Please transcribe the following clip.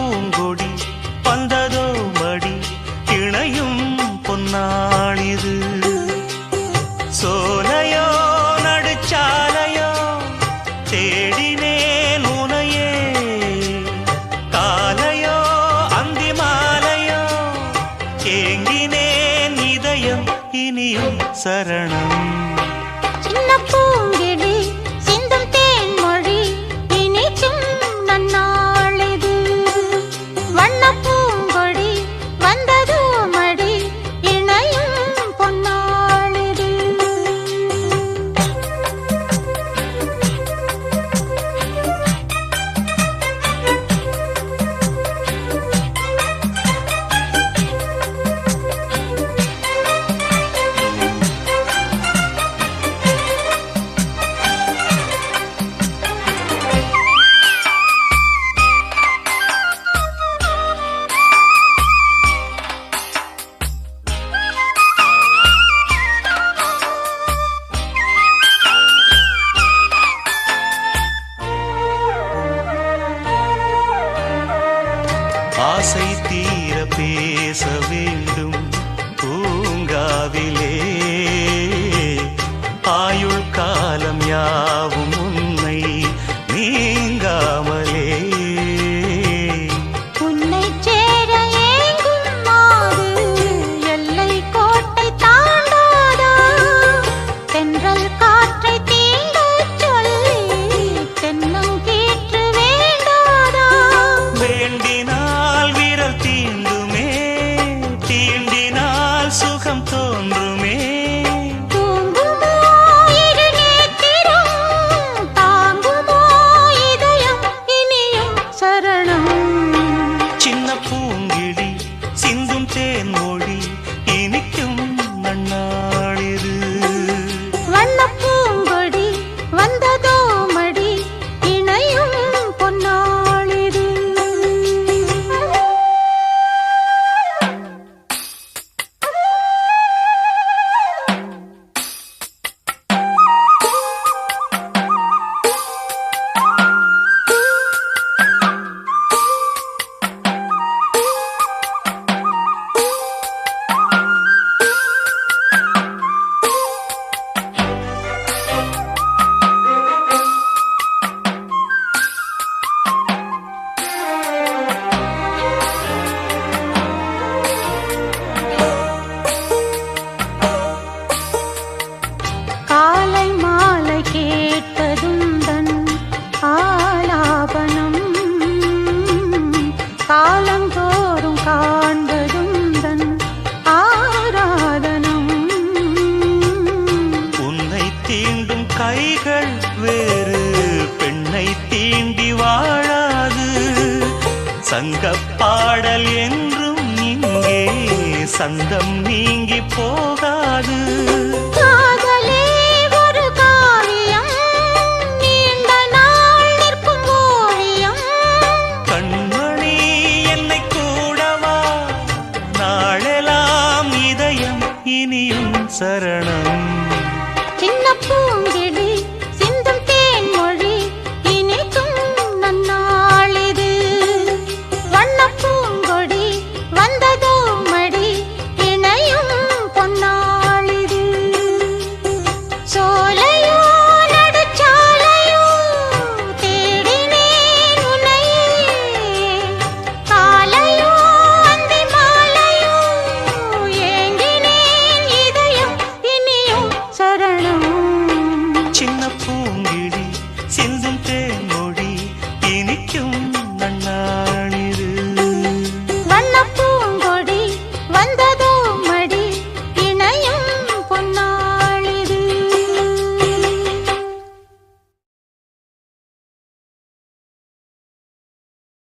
பூங்கொடி வந்ததோ மடி இணையும் பொன்னாளிது. சோலையோ நடுச்சாலையோ தேடினேன் உனையே, காலையோ அந்தி மாலையோ ஏங்கினேன் இதயம் இனியும் சரணம். சின்ன பூங்கிடி சிந்தும் தேன்மொழி இனிக்கும் நன்னாளிது. வண்ண பூங்கொடி வந்ததோ மடி இணையும் பொன்னாளிது. ஆசை தீர பேச வேண்டும் பூங்காவிலே, ஆயுள் காலம் யாவும் உன்னை நீங்காமலே. உன்னை சேர ஏங்கும் மாது எல்லை கோட்டை தாண்டாதா? தென்றல் காற்றை தீண்டச் சொல்லி தென்னங்கீற்று வேண்டாதா? வேண்டினால் விரல் தீண்டுமே, தீண்டினால் சுகம் தோன்றுமே. தூங்குமோ இரு நேத்திரம், தாங்குமோ இதயம் இனியும் சரணம். சின்ன பூங்கிடி சிந்தும் தேன்மொழி இனிக்கும் நன்னாளிது. வண்ண பூங்கொடி வந்ததோ மடி இணையும் பொன்னாளிது. காலை மாலை கேட்டதுந்தன் ஆலாபனம், காலந்தோறும் காண்பதுந்தன் ஆராதனம். உன்னை தீண்டும் கைகள் வேறு பெண்ணை தீண்டி வாழாது. சங்கப் பாடல் என்றும் இங்கே சந்தம் நீங்கி போகாது. காதலே ஒரு காவியம், நீண்ட நாள் நிற்கும் ஓவியம். கண்மணி என்னை கூடவா, நாளெல்லாம் இதயம் இனியும் சரணம்.